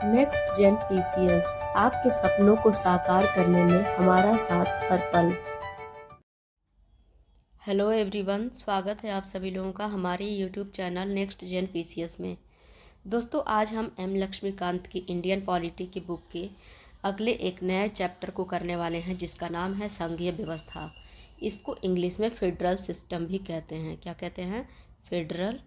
Next gen PCS आपके सपनों को साकार करने में हमारा साथ हर पल। हेलो एवरीवन, स्वागत है आप सभी लोगों का हमारे YouTube channel next gen PCS में। दोस्तों, आज हम एम लक्ष्मीकांत की इंडियन पॉलिटी की बुक के अगले एक नए चैप्टर को करने वाले हैं, जिसका नाम है संघीय व्यवस्था। इसको इंग्लिश में फेडरल सिस्टम भी कहते हैं। क्या कहते हैं? फेडरल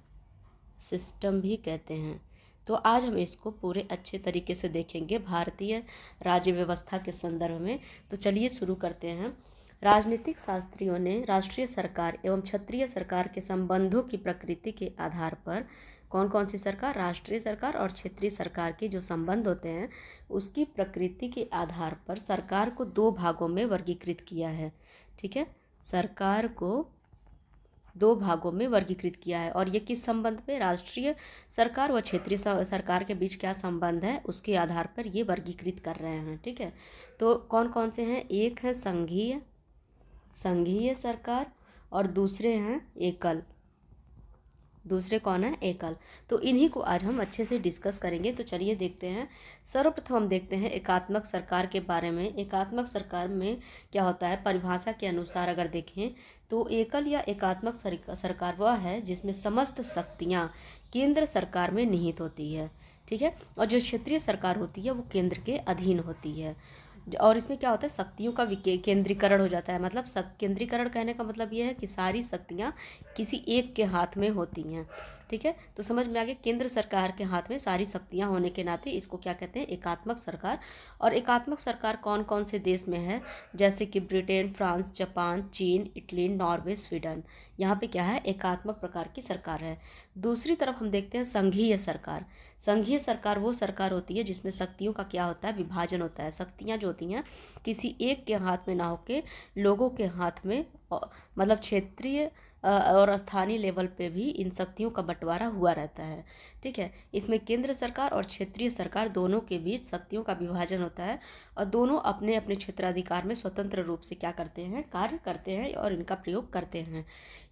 सिस्टम भी कहते हैं। तो आज हम इसको पूरे अच्छे तरीके से देखेंगे भारतीय राज्य व्यवस्था के संदर्भ में। तो चलिए शुरू करते हैं। राजनीतिक शास्त्रियों ने राष्ट्रीय सरकार एवं क्षेत्रीय सरकार के संबंधों की प्रकृति के आधार पर कौन कौन सी सरकार, राष्ट्रीय सरकार और क्षेत्रीय सरकार के जो संबंध होते हैं उसकी प्रकृति के आधार पर सरकार को दो भागों में वर्गीकृत किया है। ठीक है, सरकार को दो भागों में वर्गीकृत किया है। और ये किस संबंध पे? राष्ट्रीय सरकार व क्षेत्रीय सरकार के बीच क्या संबंध है उसके आधार पर ये वर्गीकृत कर रहे हैं। ठीक है, तो कौन कौन से हैं? एक है संघीय संघीय सरकार और दूसरे हैं एकल। दूसरे कौन है? एकल। तो इन्हीं को आज हम अच्छे से डिस्कस करेंगे। तो चलिए देखते हैं। सर्वप्रथम हम देखते हैं एकात्मक सरकार के बारे में। एकात्मक सरकार में क्या होता है? परिभाषा के अनुसार अगर देखें तो एकल या एकात्मक सरकार वह है जिसमें समस्त शक्तियाँ केंद्र सरकार में निहित होती है। ठीक है, और जो क्षेत्रीय सरकार होती है वो केंद्र के अधीन होती है। और इसमें क्या होता है? शक्तियों का केंद्रीकरण हो जाता है। मतलब केंद्रीकरण कहने का मतलब ये है कि सारी शक्तियाँ किसी एक के हाथ में होती हैं। ठीक है, तो समझ में आ गया। केंद्र सरकार के हाथ में सारी शक्तियाँ होने के नाते इसको क्या कहते हैं? एकात्मक सरकार। और एकात्मक सरकार कौन कौन से देश में है? जैसे कि ब्रिटेन, फ्रांस, जापान, चीन, इटली, नॉर्वे, स्वीडन। यहाँ पे क्या है? एकात्मक प्रकार की सरकार है। दूसरी तरफ हम देखते हैं संघीय सरकार। संघीय सरकार वो सरकार होती है जिसमें शक्तियों का क्या होता है? विभाजन होता है। शक्तियाँ जो होती हैं किसी एक के हाथ में ना होके लोगों के हाथ में, मतलब क्षेत्रीय और स्थानीय लेवल पे भी इन शक्तियों का बंटवारा हुआ रहता है। ठीक है, इसमें केंद्र सरकार और क्षेत्रीय सरकार दोनों के बीच शक्तियों का विभाजन होता है और दोनों अपने अपने क्षेत्राधिकार में स्वतंत्र रूप से क्या करते हैं? कार्य करते हैं और इनका प्रयोग करते हैं।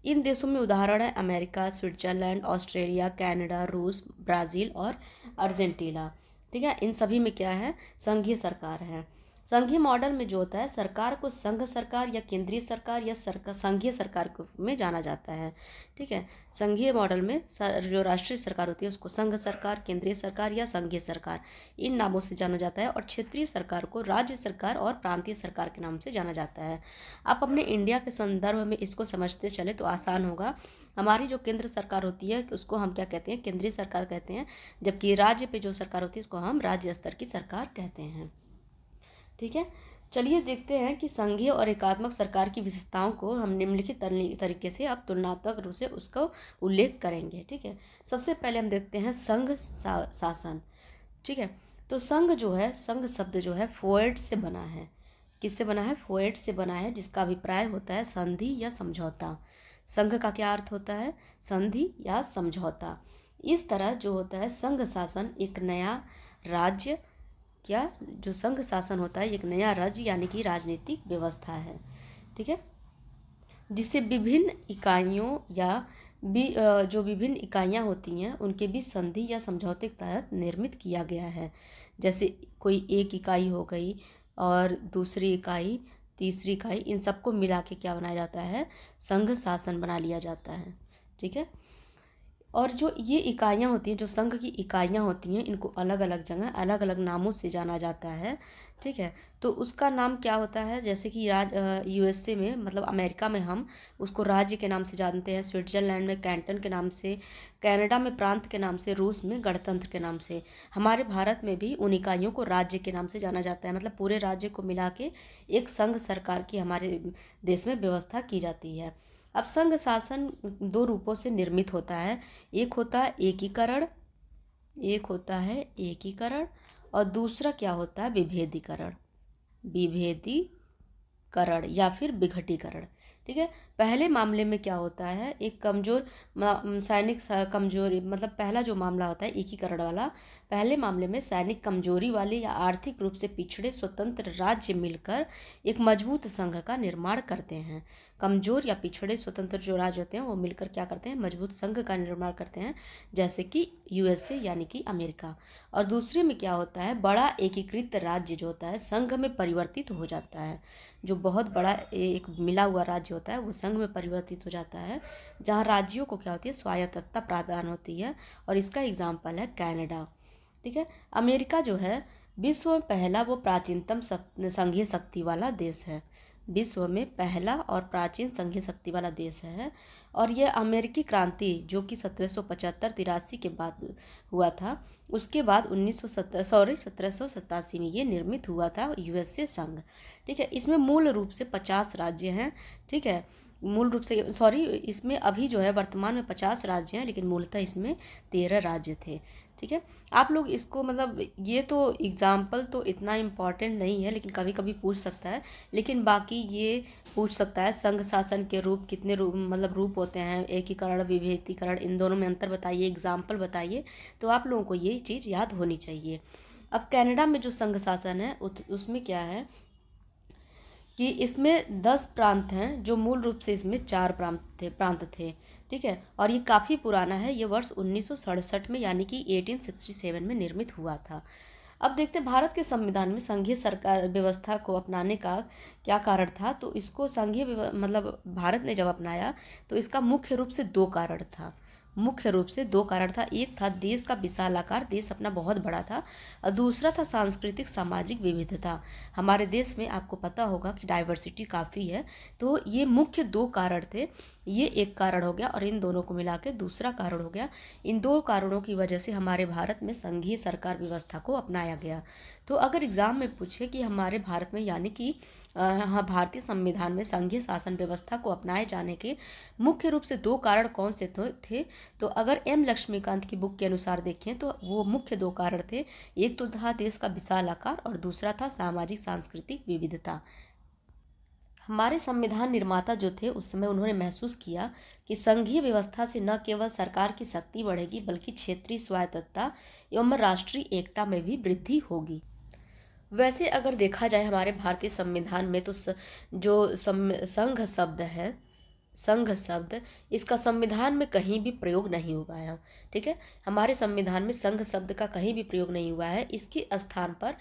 इन देशों में उदाहरण है अमेरिका, स्विट्जरलैंड, ऑस्ट्रेलिया, कनाडा, रूस, ब्राज़ील और अर्जेंटीना। ठीक है, इन सभी में क्या है? संघीय सरकार है। संघीय मॉडल में जो होता है सरकार को संघ सरकार या केंद्रीय सरकार या संघीय सरकार में जाना जाता है। ठीक है, संघीय मॉडल में जो राष्ट्रीय सरकार होती है उसको संघ सरकार, केंद्रीय सरकार या संघीय सरकार इन नामों से जाना जाता है। और क्षेत्रीय सरकार को राज्य सरकार और प्रांतीय सरकार के नाम से जाना जाता है। आप अपने इंडिया के संदर्भ में इसको समझते चले तो आसान होगा। हमारी जो केंद्र सरकार होती है उसको हम क्या कहते हैं? केंद्रीय सरकार कहते हैं, जबकि राज्य पे जो सरकार होती है उसको हम राज्य स्तर की सरकार कहते हैं। ठीक है, चलिए देखते हैं कि संघीय और एकात्मक सरकार की विशेषताओं को हम निम्नलिखित तरीके से अब तुलनात्मक रूप से उसका उल्लेख करेंगे। ठीक है, सबसे पहले हम देखते हैं संघ शासन। ठीक है, तो संघ जो है, संघ शब्द जो है फोएट से बना है। किससे बना है? फोएट से बना है, जिसका अभिप्राय होता है संधि या समझौता। संघ का क्या अर्थ होता है? संधि या समझौता। इस तरह जो होता है संघ शासन एक नया राज्य, क्या जो संघ शासन होता है एक नया राज्य यानी कि राजनीतिक व्यवस्था है। ठीक है, जिसे विभिन्न इकाइयों या जो विभिन्न इकाइयाँ होती हैं उनके बीच संधि या समझौते के तहत निर्मित किया गया है। जैसे कोई एक इकाई हो गई और दूसरी इकाई, तीसरी इकाई, इन सबको मिला के क्या बनाया जाता है? संघ शासन बना लिया जाता है। ठीक है, और जो ये इकाइयाँ होती हैं, जो संघ की इकाइयाँ होती हैं, इनको अलग अलग जगह अलग अलग नामों से जाना जाता है। ठीक है, तो उसका नाम क्या होता है? जैसे कि यूएसए में, मतलब अमेरिका में हम उसको राज्य के नाम से जानते हैं, स्विट्जरलैंड में कैंटन के नाम से, कनाडा में प्रांत के नाम से, रूस में गणतंत्र के नाम से। हमारे भारत में भी उन इकाइयों को राज्य के नाम से जाना जाता है। मतलब पूरे राज्य को मिला के एक संघ सरकार की हमारे देश में व्यवस्था की जाती है। अब संघ शासन दो रूपों से निर्मित होता है। एक होता है एकीकरण, एक होता है एकीकरण और दूसरा क्या होता है? विभेदीकरण। विभेदीकरण या फिर विघटीकरण। ठीक है, पहले मामले में क्या होता है, एक कमज़ोर सैनिक कमजोरी, मतलब पहला जो मामला होता है एकीकरण वाला, पहले मामले में सैनिक कमजोरी वाले या आर्थिक रूप से पिछड़े स्वतंत्र राज्य मिलकर एक मजबूत संघ का निर्माण करते हैं। कमजोर या पिछड़े स्वतंत्र जो राज्य होते हैं वो मिलकर क्या करते हैं, मजबूत संघ का निर्माण करते हैं, जैसे कि यूएसए यानी कि अमेरिका। और दूसरे में क्या होता है, बड़ा एकीकृत राज्य जो होता है संघ में परिवर्तित हो जाता है। जो बहुत बड़ा एक मिला हुआ राज्य होता है वो संघ में परिवर्तित हो जाता है, जहाँ राज्यों को क्या होती है, स्वायत्तता प्रदान होती है। और इसका एग्जाम्पल है कनाडा। ठीक है, अमेरिका जो है विश्व में पहला वो प्राचीनतम संघीय शक्ति वाला देश है, विश्व में पहला और प्राचीन संघीय शक्ति वाला देश है। और यह अमेरिकी क्रांति जो कि 1773-83 के बाद हुआ था, उसके बाद 1787 में ये निर्मित हुआ था यूएसए संघ। ठीक है, इसमें मूल रूप से 50 राज्य हैं। ठीक है, मूल रूप से इसमें अभी जो है वर्तमान में 50 राज्य हैं, लेकिन मूलतः इसमें 13 राज्य थे। ठीक है, आप लोग इसको मतलब ये तो एग्जाम्पल तो इतना इम्पॉर्टेंट नहीं है, लेकिन कभी कभी पूछ सकता है। लेकिन बाकी ये पूछ सकता है संघ शासन के रूप कितने रूप मतलब रूप होते हैं, एकीकरण विभेदीकरण, इन दोनों में अंतर बताइए, एग्जाम्पल बताइए। तो आप लोगों को ये चीज़ याद होनी चाहिए। अब कनाडा में जो संघ शासन है उसमें क्या है कि इसमें 10 प्रांत हैं, जो मूल रूप से इसमें 4 प्रांत थे। ठीक है, और ये काफ़ी पुराना है, ये वर्ष 1967 में यानी कि 1867 में निर्मित हुआ था। अब देखते हैं भारत के संविधान में संघीय सरकार व्यवस्था को अपनाने का क्या कारण था। तो इसको मतलब भारत ने जब अपनाया तो इसका मुख्य रूप से 2 कारण था। मुख्य रूप से 2 कारण था, एक था देश का विशाल आकार, देश अपना बहुत बड़ा था, और दूसरा था सांस्कृतिक सामाजिक विविधता। हमारे देश में आपको पता होगा कि डाइवर्सिटी काफ़ी है, तो ये मुख्य 2 कारण थे। ये एक कारण हो गया और इन दोनों को मिला के दूसरा कारण हो गया। इन 2 कारणों की वजह से हमारे भारत में संघीय सरकार व्यवस्था को अपनाया गया। तो अगर एग्ज़ाम में पूछे कि हमारे भारत में यानी कि हाँ, भारतीय संविधान में संघीय शासन व्यवस्था को अपनाए जाने के मुख्य रूप से 2 कारण कौन से थे, तो अगर एम लक्ष्मीकांत की बुक के अनुसार देखें तो वो मुख्य 2 कारण थे। एक तो था देश का विशाल आकार और दूसरा था सामाजिक सांस्कृतिक विविधता। हमारे संविधान निर्माता जो थे उस समय उन्होंने महसूस किया कि संघीय व्यवस्था से न केवल सरकार की शक्ति बढ़ेगी बल्कि क्षेत्रीय स्वायत्तता एवं राष्ट्रीय एकता में भी वृद्धि होगी। वैसे अगर देखा जाए हमारे भारतीय संविधान में तो जो संघ शब्द है, संघ शब्द, इसका संविधान में कहीं भी प्रयोग नहीं हुआ है। ठीक है, हमारे संविधान में संघ शब्द का कहीं भी प्रयोग नहीं हुआ है। इसके स्थान पर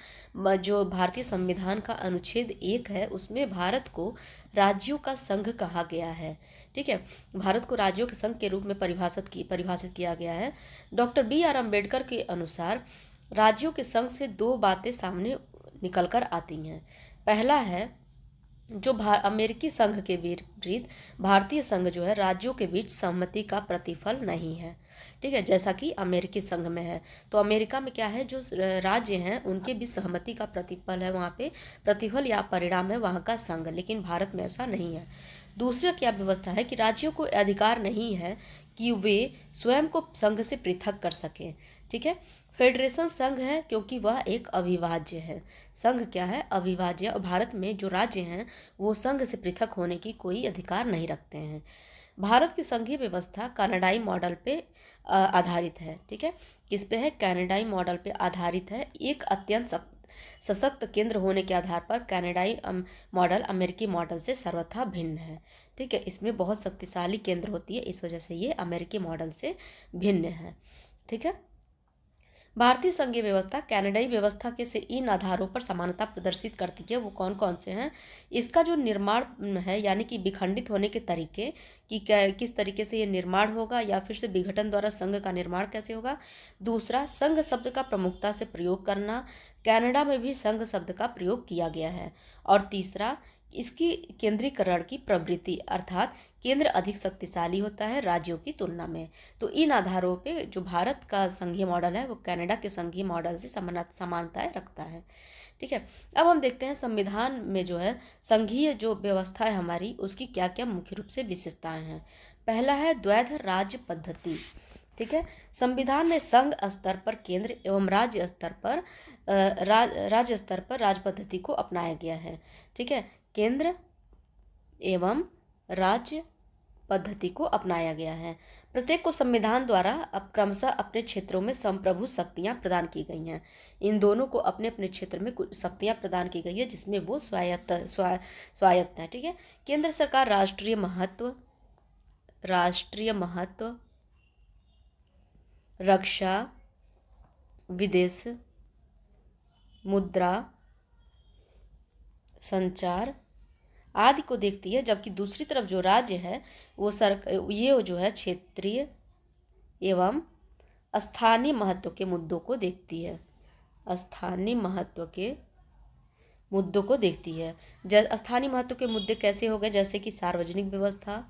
जो भारतीय संविधान का अनुच्छेद 1 है उसमें भारत को राज्यों का संघ कहा गया है। ठीक है, भारत को राज्यों के संघ के रूप में परिभाषित किया गया है। डॉक्टर BR अम्बेडकर के अनुसार राज्यों के संघ से 2 बातें सामने निकल कर आती हैं। पहला है जो अमेरिकी संघ के विपरीत भारतीय संघ जो है राज्यों के बीच सहमति का प्रतिफल नहीं है। ठीक है, जैसा कि अमेरिकी संघ में है, तो अमेरिका में क्या है, जो राज्य हैं उनके बीच सहमति का प्रतिफल है, वहाँ पे प्रतिफल या परिणाम है वहाँ का संघ, लेकिन भारत में ऐसा नहीं है। दूसरा क्या व्यवस्था है कि राज्यों को अधिकार नहीं है कि वे स्वयं को संघ से पृथक कर सकें। ठीक है, फेडरेशन संघ है क्योंकि वह एक अविभाज्य है। संघ क्या है, अविभाज्य, और भारत में जो राज्य हैं वो संघ से पृथक होने की कोई अधिकार नहीं रखते हैं। भारत की संघीय व्यवस्था कनाडाई मॉडल पे आधारित है। ठीक है, किस पे है, कनाडाई मॉडल पे आधारित है। एक अत्यंत सशक्त केंद्र होने के आधार पर कनाडाई मॉडल अमेरिकी मॉडल से सर्वथा भिन्न है। ठीक है, इसमें बहुत शक्तिशाली केंद्र होती है, इस वजह से ये अमेरिकी मॉडल से भिन्न है। ठीक है, भारतीय संघीय व्यवस्था कनाडाई व्यवस्था के से इन आधारों पर समानता प्रदर्शित करती है। वो कौन कौन से हैं, इसका जो निर्माण है यानी कि विखंडित होने के तरीके कि किस तरीके से ये निर्माण होगा या फिर से विघटन द्वारा संघ का निर्माण कैसे होगा। दूसरा, संघ शब्द का प्रमुखता से प्रयोग करना, कनाडा में भी संघ शब्द का प्रयोग किया गया है। और तीसरा, इसकी केंद्रीकरण की प्रवृत्ति, अर्थात केंद्र अधिक शक्तिशाली होता है राज्यों की तुलना में। तो इन आधारों पे जो भारत का संघीय मॉडल है वो कनाडा के संघीय मॉडल से समानताएं रखता है। ठीक है, अब हम देखते हैं संविधान में जो है संघीय जो व्यवस्था है हमारी उसकी क्या क्या मुख्य रूप से विशेषताएं हैं। पहला है द्वैध राज्य पद्धति। ठीक है, संविधान में संघ स्तर पर केंद्र एवं राज्य स्तर पर राज पद्धति को अपनाया गया है। ठीक है, केंद्र एवं राज्य पद्धति को अपनाया गया है। प्रत्येक को संविधान द्वारा अब क्रमशः अपने क्षेत्रों में संप्रभु शक्तियां प्रदान की गई हैं। इन दोनों को अपने अपने क्षेत्र में कुछ शक्तियां प्रदान की गई है जिसमें वो स्वायत्त है। ठीक है। केंद्र सरकार राष्ट्रीय महत्व, रक्षा, विदेश, मुद्रा, संचार आदि को देखती है, जबकि दूसरी तरफ जो राज्य है वो ये जो है क्षेत्रीय एवं स्थानीय महत्व के मुद्दों को देखती है। स्थानीय महत्व के मुद्दों को देखती है। स्थानीय महत्व के मुद्दे कैसे हो गए? जैसे कि सार्वजनिक व्यवस्था,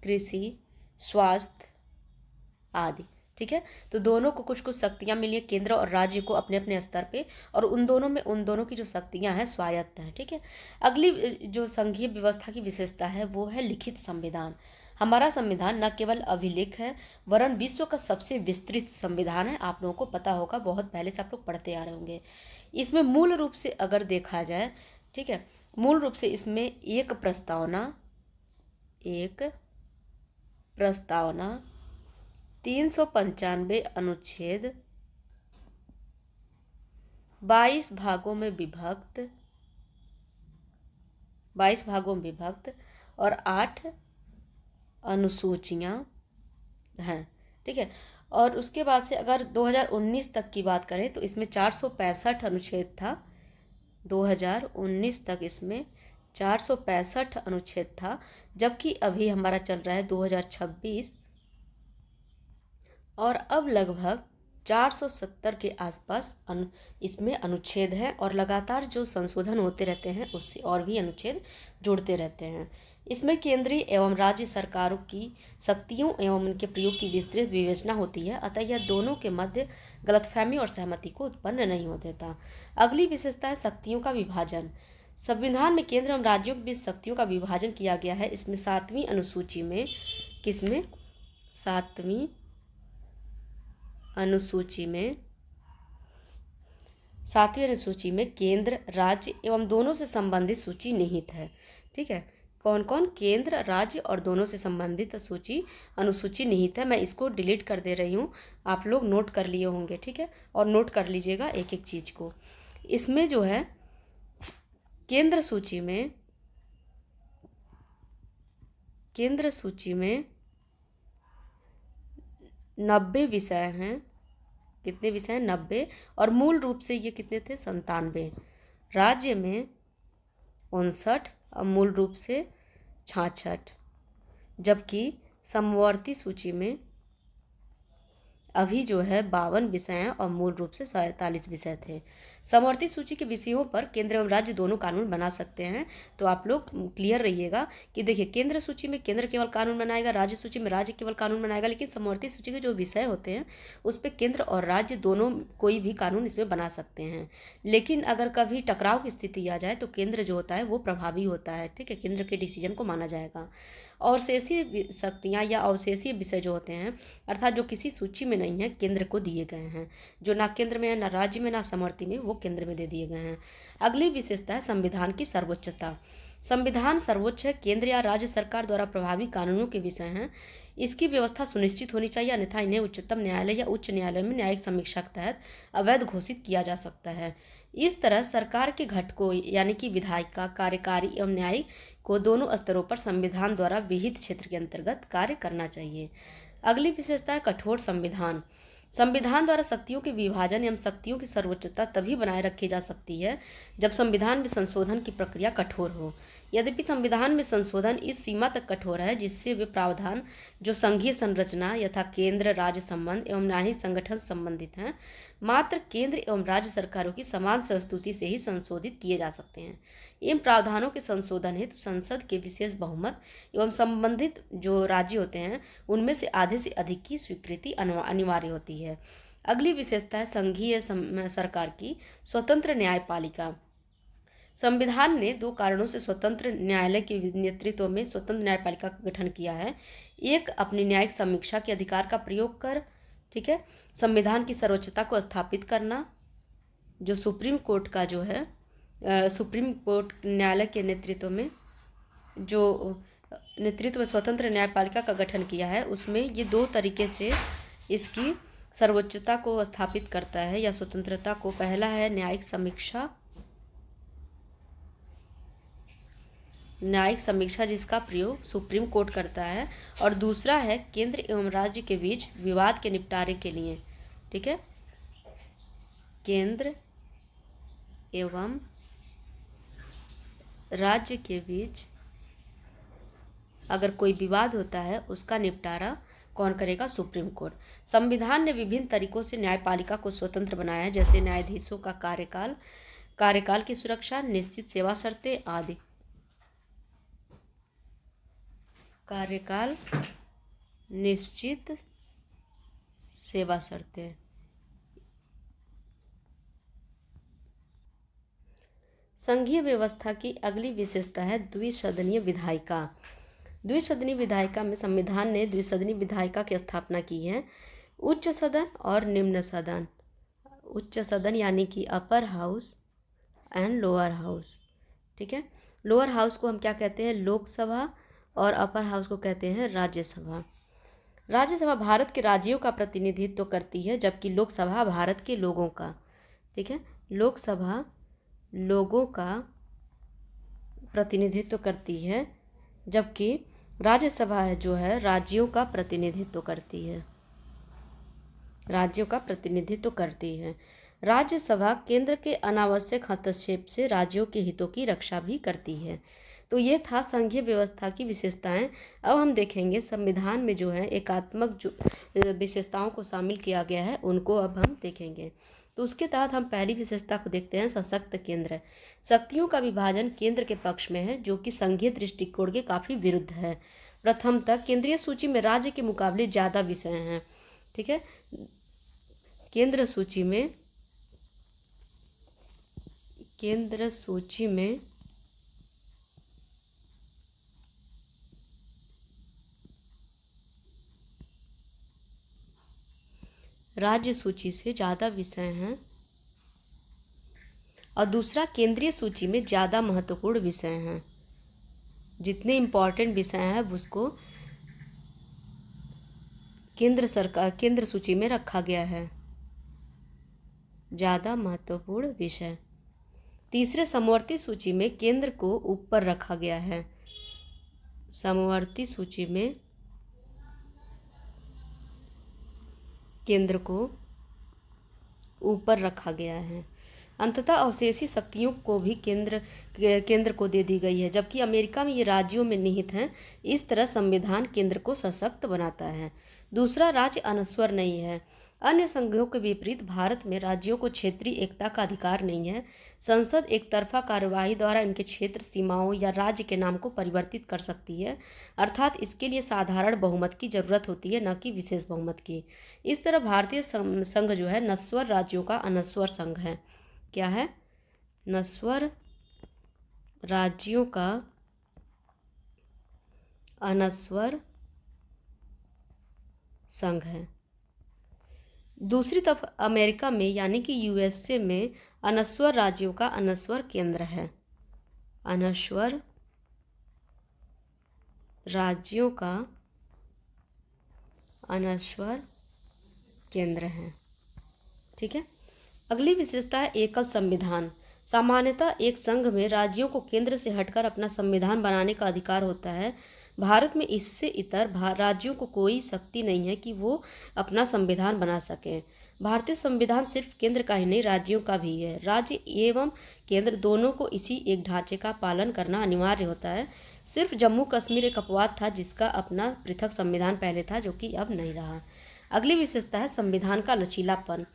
कृषि, स्वास्थ्य आदि। ठीक है। तो दोनों को कुछ कुछ शक्तियां मिली है, केंद्र और राज्य को अपने अपने स्तर पे, और उन दोनों की जो शक्तियां हैं स्वायत्त हैं। ठीक है। अगली जो संघीय व्यवस्था की विशेषता है वो है लिखित संविधान। हमारा संविधान न केवल अभिलेख है वरन विश्व का सबसे विस्तृत संविधान है। आप लोगों को पता होगा, बहुत पहले से आप लोग पढ़ते आ रहे होंगे। इसमें मूल रूप से अगर देखा जाए, ठीक है, मूल रूप से इसमें एक प्रस्तावना 395 अनुच्छेद, 22 भागों में विभक्त और 8 अनुसूचियां हैं। ठीक है। और उसके बाद से अगर 2019 तक की बात करें तो इसमें 465 अनुच्छेद था। 2019 तक इसमें 465 अनुच्छेद था, जबकि अभी हमारा चल रहा है 2026 और अब लगभग 470 के आसपास इसमें अनुच्छेद हैं, और लगातार जो संशोधन होते रहते हैं उससे और भी अनुच्छेद जुड़ते रहते हैं। इसमें केंद्रीय एवं राज्य सरकारों की शक्तियों एवं उनके प्रयोग की विस्तृत विवेचना होती है, अतः यह दोनों के मध्य गलतफहमी और सहमति को उत्पन्न नहीं होने देता। अगली विशेषता है शक्तियों का विभाजन। संविधान में केंद्र एवं राज्यों के बीच शक्तियों का विभाजन किया गया है। इसमें 7वीं अनुसूची में 7वीं अनुसूची में केंद्र, राज्य एवं दोनों से संबंधित सूची निहित है। ठीक है। कौन कौन? केंद्र, राज्य और दोनों से संबंधित अनुसूची निहित है। मैं इसको डिलीट कर दे रही हूँ, आप लोग नोट कर लिए होंगे। ठीक है। और नोट कर लीजिएगा एक एक चीज को। इसमें जो है केंद्र सूची में 90 विषय हैं। कितने विषय हैं? 90। और मूल रूप से ये कितने थे? 97। राज्य में 59 और मूल रूप से 66, जबकि समवर्ती सूची में अभी जो है 52 विषय हैं और मूल रूप से 47 विषय थे। समवर्ती सूची के विषयों पर केंद्र एवं राज्य दोनों कानून बना सकते हैं। तो आप लोग क्लियर रहिएगा कि देखिए, केंद्र सूची में केंद्र केवल कानून बनाएगा, राज्य सूची में राज्य केवल कानून बनाएगा, लेकिन समवर्ती सूची के जो विषय होते हैं उस पर केंद्र और राज्य दोनों कोई भी कानून इसमें बना सकते हैं। लेकिन अगर कभी टकराव की स्थिति आ जाए तो केंद्र जो होता है वो प्रभावी होता है। ठीक है। केंद्र के डिसीजन को माना जाएगा। और शेषीय शक्तियाँ या अवशेषीय विषय जो होते हैं, अर्थात जो किसी सूची में नहीं है, केंद्र को दिए गए हैं, जो ना केंद्र में है, ना राज्य में, ना समवर्ती में, वो केंद्र में दे दिए गए हैं। अगली विशेषता है संविधान की सर्वोच्चता। संविधान सर्वोच्च है, केंद्र या राज्य सरकार द्वारा प्रभावी कानूनों के विषय हैं। इसकी व्यवस्था सुनिश्चित होनी चाहिए, अन्यथा इन्हें उच्चतम न्यायालय या उच्च न्यायालय में न्यायिक समीक्षा के तहत अवैध घोषित किया जा सकता है। इस तरह सरकार के घटकों यानी कि विधायिका, कार्यकारी एवं न्यायिक को दोनों स्तरों पर संविधान द्वारा विहित क्षेत्र के अंतर्गत कार्य करना चाहिए। अगली विशेषता है कठोर संविधान। संविधान द्वारा शक्तियों के विभाजन एवं शक्तियों की सर्वोच्चता तभी बनाए रखी जा सकती है जब संविधान में संशोधन की प्रक्रिया कठोर हो। यद्यपि संविधान में संशोधन इस सीमा तक कठोर है जिससे वे प्रावधान जो संघीय संरचना यथा केंद्र राज्य संबंध एवं न्यायिक संगठन संबंधित हैं, मात्र केंद्र एवं राज्य सरकारों की समान संस्तुति से ही संशोधित किए जा सकते हैं। इन प्रावधानों के संशोधन हेतु संसद के विशेष बहुमत एवं संबंधित जो राज्य होते हैं उनमें से आधे से अधिक की स्वीकृति अनिवार्य होती है। अगली विशेषता है संघीय सरकार की स्वतंत्र न्यायपालिका। संविधान ने 2 कारणों से स्वतंत्र न्यायालय के नेतृत्व में स्वतंत्र न्यायपालिका का गठन किया है। एक, अपनी न्यायिक समीक्षा के अधिकार का प्रयोग कर, ठीक है, संविधान की सर्वोच्चता को स्थापित करना, जो सुप्रीम कोर्ट का जो है सुप्रीम कोर्ट न्यायालय के नेतृत्व में स्वतंत्र न्यायपालिका का गठन किया है, उसमें ये दो तरीके से इसकी सर्वोच्चता को स्थापित करता है या स्वतंत्रता को। पहला है न्यायिक समीक्षा जिसका प्रयोग सुप्रीम कोर्ट करता है, और दूसरा है केंद्र एवं राज्य के बीच विवाद के निपटारे के लिए। ठीक है, केंद्र एवं राज्य के बीच अगर कोई विवाद होता है उसका निपटारा कौन करेगा? Supreme court. संविधान ने विभिन्न तरीकों से न्यायपालिका को स्वतंत्र बनाया है, जैसे न्यायाधीशों का कार्यकाल की सुरक्षा, निश्चित सेवा शर्तें आदि। कार्यकाल, निश्चित सेवा शर्तें। संघीय व्यवस्था की अगली विशेषता है द्विसदनीय विधायिका। द्विसदनीय विधायिका में संविधान ने द्विसदनीय विधायिका की स्थापना की है। उच्च सदन और निम्न सदन। उच्च सदन यानी कि upper house and lower house. ठीक है, लोअर हाउस को हम क्या कहते हैं? लोकसभा, और अपर हाउस को कहते हैं राज्यसभा। राज्यसभा भारत के राज्यों का प्रतिनिधित्व करती है, जबकि लोकसभा भारत के लोगों का। ठीक है, लोकसभा लोगों का प्रतिनिधित्व करती है, जबकि राज्यसभा जो है राज्यों का प्रतिनिधित्व करती है। राज्यों का प्रतिनिधित्व करती है। राज्यसभा केंद्र के अनावश्यक हस्तक्षेप से राज्यों के हितों की रक्षा भी करती है। तो ये था संघीय व्यवस्था की विशेषताएं। अब हम देखेंगे संविधान में जो है एकात्मक जो विशेषताओं को शामिल किया गया है उनको अब हम देखेंगे। तो उसके तहत हम पहली विशेषता को देखते हैं, सशक्त केंद्र। शक्तियों का विभाजन केंद्र के पक्ष में है, जो कि संघीय दृष्टिकोण के काफ़ी विरुद्ध है। प्रथमतः केंद्रीय सूची में राज्य के मुकाबले ज़्यादा विषय हैं। ठीक है, केंद्र सूची में राज्य सूची से ज़्यादा विषय हैं, और दूसरा केंद्रीय सूची में ज़्यादा महत्वपूर्ण विषय हैं। जितने इम्पॉर्टेंट विषय हैं उसको केंद्र सूची में रखा गया है, ज़्यादा महत्वपूर्ण विषय। तीसरे समवर्ती सूची में केंद्र को ऊपर रखा गया है। समवर्ती सूची में केंद्र को ऊपर रखा गया है। अंततः अवशेषी शक्तियों को भी केंद्र को दे दी गई है, जबकि अमेरिका में ये राज्यों में निहित हैं। इस तरह संविधान केंद्र को सशक्त बनाता है। दूसरा, राज्य अनश्वर नहीं है। अन्य संघों के विपरीत भारत में राज्यों को क्षेत्रीय एकता का अधिकार नहीं है। संसद एक तरफा कार्यवाही द्वारा इनके क्षेत्र सीमाओं या राज्य के नाम को परिवर्तित कर सकती है, अर्थात इसके लिए साधारण बहुमत की जरूरत होती है, न कि विशेष बहुमत की। इस तरह भारतीय संघ जो है नस्वर राज्यों का अनश्वर संघ है। क्या है? नस्वर राज्यों का अनश्वर संघ है। दूसरी तरफ अमेरिका में यानी कि यूएसए में अनश्वर राज्यों का अनश्वर केंद्र है। अनश्वर राज्यों का अनश्वर केंद्र है। ठीक है, अगली विशेषता है एकल संविधान। सामान्यतः एक संघ में राज्यों को केंद्र से हटकर अपना संविधान बनाने का अधिकार होता है। भारत में इससे इतर राज्यों को कोई शक्ति नहीं है कि वो अपना संविधान बना सकें। भारतीय संविधान सिर्फ केंद्र का ही नहीं राज्यों का भी है। राज्य एवं केंद्र दोनों को इसी एक ढांचे का पालन करना अनिवार्य होता है। सिर्फ जम्मू कश्मीर एक अपवाद था जिसका अपना पृथक संविधान पहले था, जो कि अब नहीं रहा। अगली विशेषता है संविधान का लचीलापन।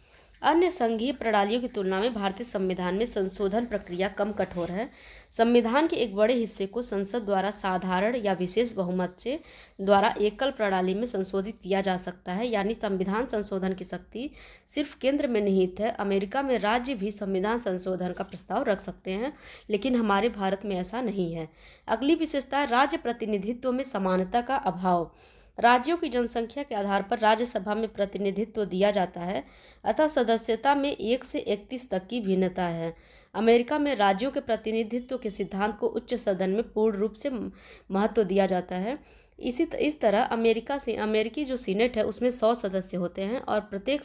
अन्य संघीय प्रणालियों की तुलना में भारतीय संविधान में संशोधन प्रक्रिया कम कठोर है। संविधान के एक बड़े हिस्से को संसद द्वारा साधारण या विशेष बहुमत से द्वारा एकल प्रणाली में संशोधित किया जा सकता है, यानी संविधान संशोधन की शक्ति सिर्फ केंद्र में निहित है। अमेरिका में राज्य भी संविधान संशोधन का प्रस्ताव रख सकते हैं, लेकिन हमारे भारत में ऐसा नहीं है। अगली विशेषता है राज्य प्रतिनिधित्व में समानता का अभाव। राज्यों की जनसंख्या के आधार पर राज्यसभा में प्रतिनिधित्व दिया जाता है, अतः सदस्यता में 1 से 31 तक की भिन्नता है। अमेरिका में राज्यों के प्रतिनिधित्व के सिद्धांत को उच्च सदन में पूर्ण रूप से महत्व दिया जाता है। इस तरह अमेरिकी जो सीनेट है उसमें 100 सदस्य होते हैं और प्रत्येक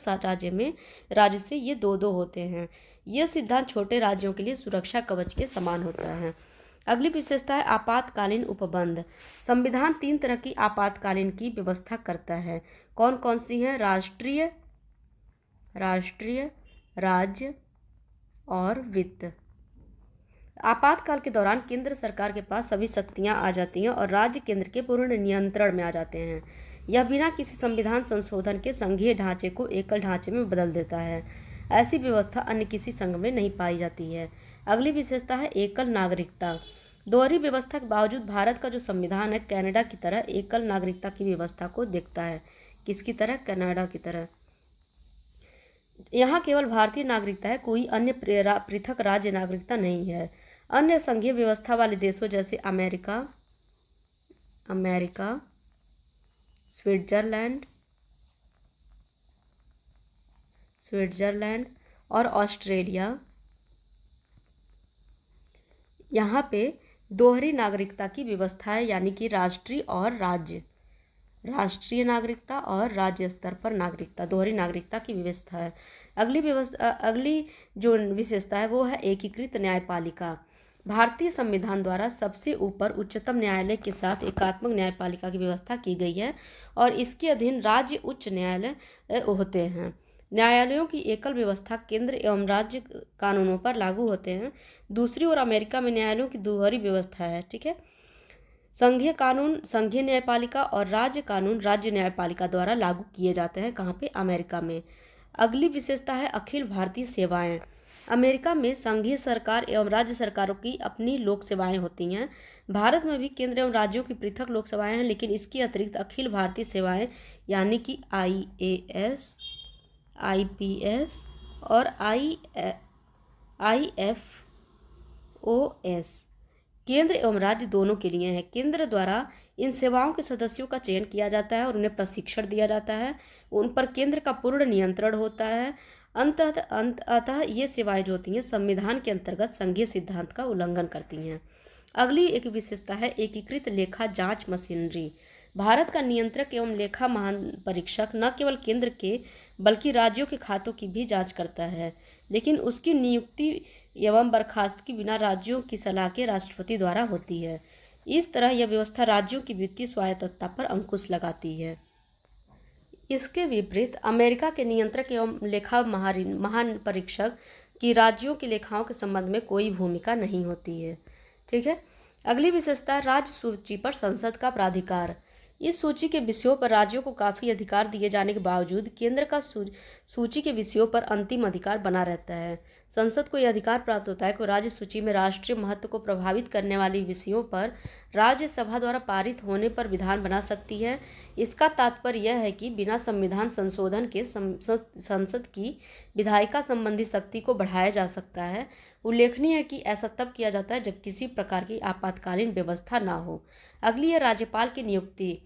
राज्य से ये 2-2 होते हैं। यह सिद्धांत छोटे राज्यों के लिए सुरक्षा कवच के समान होता है। अगली विशेषता है आपातकालीन उपबंध। संविधान 3 तरह की आपातकालीन की व्यवस्था करता है। कौन कौन सी हैं? राष्ट्रीय, राज्य और वित्त। आपातकाल के दौरान केंद्र सरकार के पास सभी शक्तियां आ जाती हैं और राज्य केंद्र के पूर्ण नियंत्रण में आ जाते हैं। यह बिना किसी संविधान संशोधन के संघीय ढांचे को एकल ढांचे में बदल देता है। ऐसी व्यवस्था अन्य किसी संघ में नहीं पाई जाती है। अगली विशेषता है एकल नागरिकता। दोहरी व्यवस्था के बावजूद भारत का जो संविधान है कनाडा की तरह एकल नागरिकता की व्यवस्था को देखता है। किसकी तरह? कनाडा की तरह। यहाँ केवल भारतीय नागरिकता है, कोई अन्य पृथक राज्य नागरिकता नहीं है। अन्य संघीय व्यवस्था वाले देशों जैसे अमेरिका, स्विट्जरलैंड और ऑस्ट्रेलिया, यहाँ पे दोहरी नागरिकता की व्यवस्था है, यानी कि राष्ट्रीय नागरिकता और राज्य स्तर पर नागरिकता, दोहरी नागरिकता की व्यवस्था है। अगली जो विशेषता है वो है एकीकृत न्यायपालिका। भारतीय संविधान द्वारा सबसे ऊपर उच्चतम न्यायालय के साथ एकात्मक न्यायपालिका की व्यवस्था की गई है और इसके अधीन राज्य उच्च न्यायालय होते हैं। न्यायालयों की एकल व्यवस्था केंद्र एवं राज्य कानूनों पर लागू होते हैं। दूसरी ओर अमेरिका में न्यायालयों की दोहरी व्यवस्था है। ठीक है, संघीय कानून संघीय न्यायपालिका और राज्य कानून राज्य न्यायपालिका द्वारा लागू किए जाते हैं। कहाँ पे? अमेरिका में। अगली विशेषता है अखिल भारतीय सेवाएं। अमेरिका में संघीय सरकार एवं राज्य सरकारों की अपनी लोक सेवाएं होती हैं। भारत में भी केंद्र एवं राज्यों की पृथक लोक सेवाएं हैं, लेकिन इसके अतिरिक्त अखिल भारतीय सेवाएं यानी कि IAS, IPS और IFOS केंद्र एवं राज्य दोनों के लिए है। केंद्र द्वारा इन सेवाओं के सदस्यों का चयन किया जाता है और उन्हें प्रशिक्षण दिया जाता है। उन पर केंद्र का पूर्ण नियंत्रण होता है। अतः ये सेवाएं जो होती हैं संविधान के अंतर्गत संघीय सिद्धांत का उल्लंघन करती हैं। अगली एक विशेषता है एकीकृत लेखा जांच मशीनरी। भारत का नियंत्रक एवं लेखा महापरीक्षक न केवल केंद्र के बल्कि राज्यों के खातों की भी जांच करता है, लेकिन उसकी नियुक्ति एवं बर्खास्तगी बिना राज्यों की सलाह के राष्ट्रपति द्वारा होती है। इस तरह यह व्यवस्था राज्यों की वित्तीय स्वायत्तता पर अंकुश लगाती है। इसके विपरीत अमेरिका के नियंत्रक एवं लेखा महापरीक्षक की राज्यों की लेखाओं के संबंध में कोई भूमिका नहीं होती है। ठीक है, अगली विशेषता राज्य सूची पर संसद का प्राधिकार। इस सूची के विषयों पर राज्यों को काफ़ी अधिकार दिए जाने के बावजूद केंद्र का सूची के विषयों पर अंतिम अधिकार बना रहता है। संसद को यह अधिकार प्राप्त होता है कि राज्य सूची में राष्ट्रीय महत्व को प्रभावित करने वाली विषयों पर राज्यसभा द्वारा पारित होने पर विधान बना सकती है। इसका तात्पर्य यह है कि बिना संविधान संशोधन के संसद की विधायिका संबंधी शक्ति को बढ़ाया जा सकता है। उल्लेखनीय है कि ऐसा तब किया जाता है जब किसी प्रकार की आपातकालीन व्यवस्था ना हो। अगली है राज्यपाल की नियुक्ति।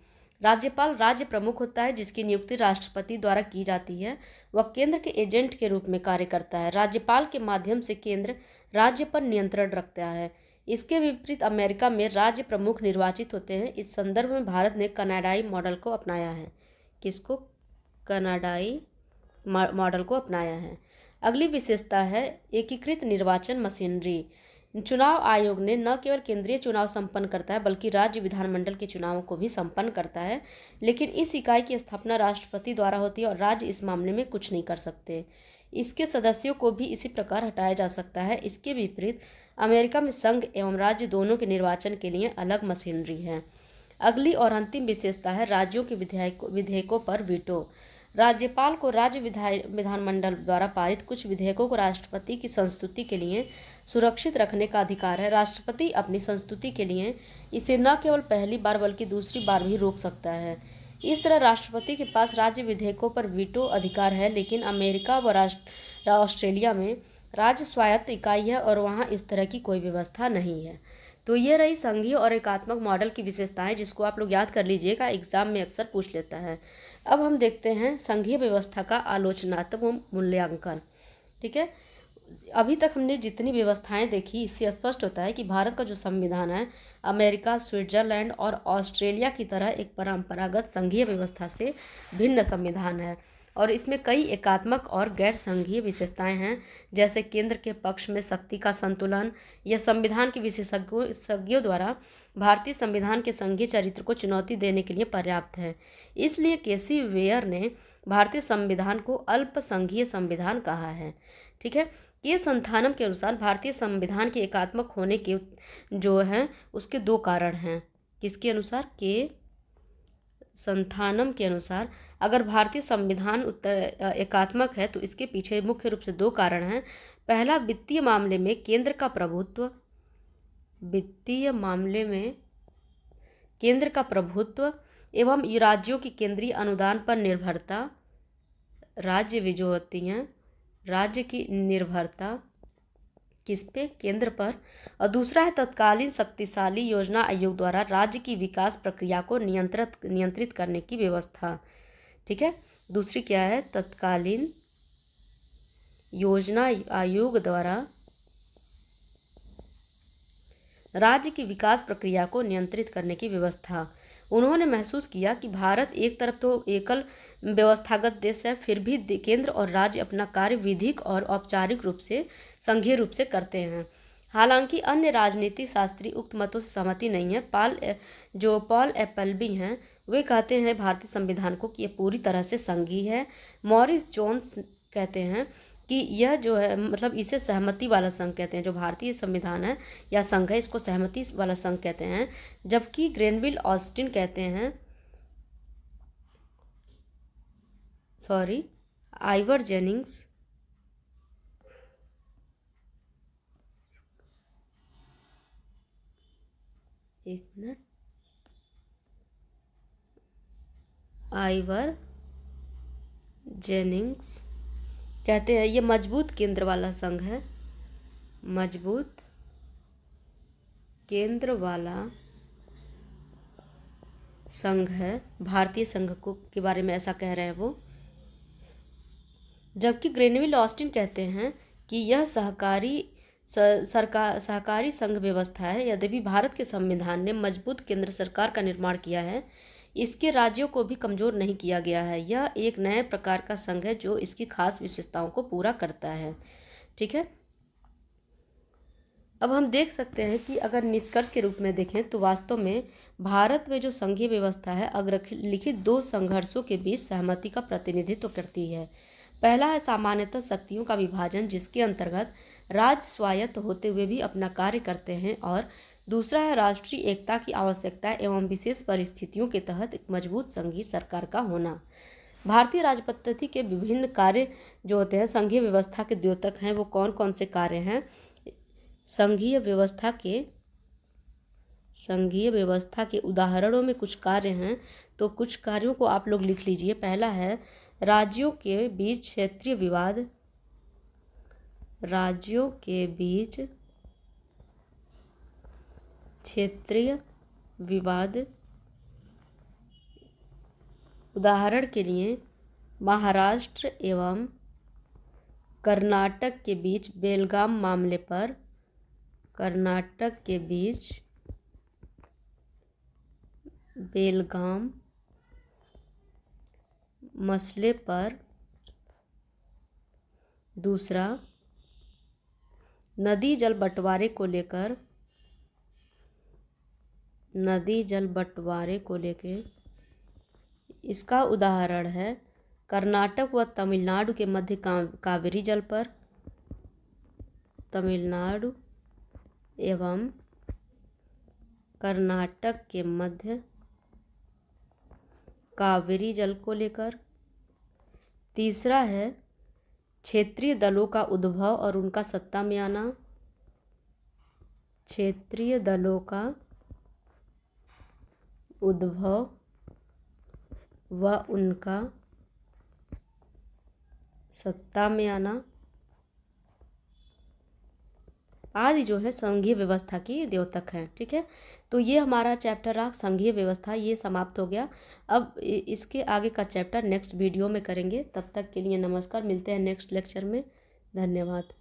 राज्यपाल राज्य प्रमुख होता है जिसकी नियुक्ति राष्ट्रपति द्वारा की जाती है। वह केंद्र के एजेंट के रूप में कार्य करता है। राज्यपाल के माध्यम से केंद्र राज्य पर नियंत्रण रखता है। इसके विपरीत अमेरिका में राज्य प्रमुख निर्वाचित होते हैं। इस संदर्भ में भारत ने कनाडाई मॉडल को अपनाया है। किसको? कनाडाई मॉडल को अपनाया है। अगली विशेषता है एकीकृत निर्वाचन मशीनरी। चुनाव आयोग ने न केवल केंद्रीय चुनाव संपन्न करता है बल्कि राज्य विधानमंडल के चुनावों को भी संपन्न करता है, लेकिन इस इकाई की स्थापना राष्ट्रपति द्वारा होती है और राज्य इस मामले में कुछ नहीं कर सकते। इसके सदस्यों को भी इसी प्रकार हटाया जा सकता है। इसके विपरीत अमेरिका में संघ एवं राज्य दोनों के निर्वाचन के लिए अलग मशीनरी है। अगली और अंतिम विशेषता है राज्यों के विधेयकों पर वीटो। राज्यपाल को राज्य विधानमंडल द्वारा पारित कुछ विधेयकों को राष्ट्रपति की संस्तुति के लिए सुरक्षित रखने का अधिकार है। राष्ट्रपति अपनी संस्तुति के लिए इसे न केवल पहली बार बल्कि दूसरी बार भी रोक सकता है। इस तरह राष्ट्रपति के पास राज्य विधेयकों पर वीटो अधिकार है, लेकिन अमेरिका व ऑस्ट्रेलिया में राज्य स्वायत्त इकाई है और वहाँ इस तरह की कोई व्यवस्था नहीं है। तो ये रही संघीय और एकात्मक मॉडल की विशेषताएं, जिसको आप लोग याद कर लीजिएगा, एग्जाम में अक्सर पूछ लेता है। अब हम देखते हैं संघीय व्यवस्था का आलोचनात्मक मूल्यांकन। ठीक है, अभी तक हमने जितनी व्यवस्थाएं देखी, इससे स्पष्ट होता है कि भारत का जो संविधान है अमेरिका, स्विट्जरलैंड और ऑस्ट्रेलिया की तरह एक परंपरागत संघीय व्यवस्था से भिन्न संविधान है, और इसमें कई एकात्मक और गैर संघीय विशेषताएं हैं, जैसे केंद्र के पक्ष में शक्ति का संतुलन। यह संविधान के विशेषज्ञों द्वारा भारतीय संविधान के संघीय चरित्र को चुनौती देने के लिए पर्याप्त है। इसलिए केसी वेयर ने भारतीय संविधान को अल्प संघीय संविधान कहा है। ठीक है, ये संथानम के अनुसार भारतीय संविधान के एकात्मक होने के जो हैं उसके दो कारण हैं। किसके अनुसार? के संथानम के अनुसार अगर भारतीय संविधान एकात्मक है तो इसके पीछे मुख्य रूप से दो कारण हैं। पहला, वित्तीय मामले में केंद्र का प्रभुत्व। वित्तीय मामले में केंद्र का प्रभुत्व एवं राज्यों की केंद्रीय अनुदान पर निर्भरता। राज्य भी जो होती हैं, राज्य की निर्भरता किस पे? केंद्र पर। और दूसरा है तत्कालीन शक्तिशाली योजना आयोग द्वारा राज्य की विकास प्रक्रिया को नियंत्रित करने की व्यवस्था। ठीक है, दूसरी क्या है? तत्कालीन योजना आयोग द्वारा राज्य की विकास प्रक्रिया को नियंत्रित करने की व्यवस्था। उन्होंने महसूस किया कि भारत एक तरफ तो एकल व्यवस्थागत देश है, फिर भी केंद्र और राज्य अपना कार्य विधिक और औपचारिक रूप से संघीय रूप से करते हैं। हालांकि अन्य राजनीति शास्त्री उक्त मतों से सहमति नहीं है। पॉल एप्पलबी हैं, वे कहते हैं भारतीय संविधान को कि यह पूरी तरह से संघीय है। मॉरिस जोन्स कहते हैं कि यह जो है मतलब इसे सहमति वाला संघ कहते हैं। जो भारतीय संविधान है या संघ है, इसको सहमति वाला संघ कहते हैं। जबकि ग्रेनविल ऑस्टिन कहते हैं, आइवर जेनिंग्स एक मिनट, आइवर जेनिंग्स कहते हैं ये मजबूत केंद्र वाला संघ है। मजबूत केंद्र वाला संघ है, भारतीय संघ को के बारे में ऐसा कह रहे हैं वो। जबकि ग्रेनविल ऑस्टिन कहते हैं कि यह सहकारी संघ व्यवस्था है। यद्यपि भारत के संविधान ने मजबूत केंद्र सरकार का निर्माण किया है, इसके राज्यों को भी कमजोर नहीं किया गया है। यह एक नए प्रकार का संघ है जो इसकी खास विशेषताओं को पूरा करता है। ठीक है, अब हम देख सकते हैं कि अगर निष्कर्ष के रूप में देखें तो वास्तव में भारत में जो संघीय व्यवस्था है अग्रलिखित दो संघर्षों के बीच सहमति का प्रतिनिधित्व करती है। पहला है सामान्यतः शक्तियों का विभाजन, जिसके अंतर्गत राज्य स्वायत्त होते हुए भी अपना कार्य करते हैं, और दूसरा है राष्ट्रीय एकता की आवश्यकता एवं विशेष परिस्थितियों के तहत एक मजबूत संघीय सरकार का होना। भारतीय राज पद्धति के विभिन्न कार्य जो होते हैं संघीय व्यवस्था के द्योतक हैं, वो कौन कौन से कार्य हैं? संघीय व्यवस्था के उदाहरणों में कुछ कार्य हैं, तो कुछ कार्यों को आप लोग लिख लीजिए। पहला है राज्यों के बीच क्षेत्रीय विवाद। राज्यों के बीच क्षेत्रीय विवाद, उदाहरण के लिए महाराष्ट्र एवं कर्नाटक के बीच बेलगाम मामले पर, कर्नाटक के बीच बेलगाम मसले पर। दूसरा, नदी जल बंटवारे को लेकर, इसका उदाहरण है कर्नाटक व तमिलनाडु के मध्य कावेरी जल पर। तमिलनाडु एवं कर्नाटक के मध्य कावेरी जल को लेकर। तीसरा है क्षेत्रीय दलों का उद्भव और उनका सत्ता में आना। क्षेत्रीय दलों का उद्भव व उनका सत्ता में आना। आदि जो है संघीय व्यवस्था की द्योतक हैं। ठीक है, तो ये हमारा चैप्टर रहा संघीय व्यवस्था, ये समाप्त हो गया। अब इसके आगे का चैप्टर नेक्स्ट वीडियो में करेंगे। तब तक के लिए नमस्कार, मिलते हैं नेक्स्ट लेक्चर में। धन्यवाद।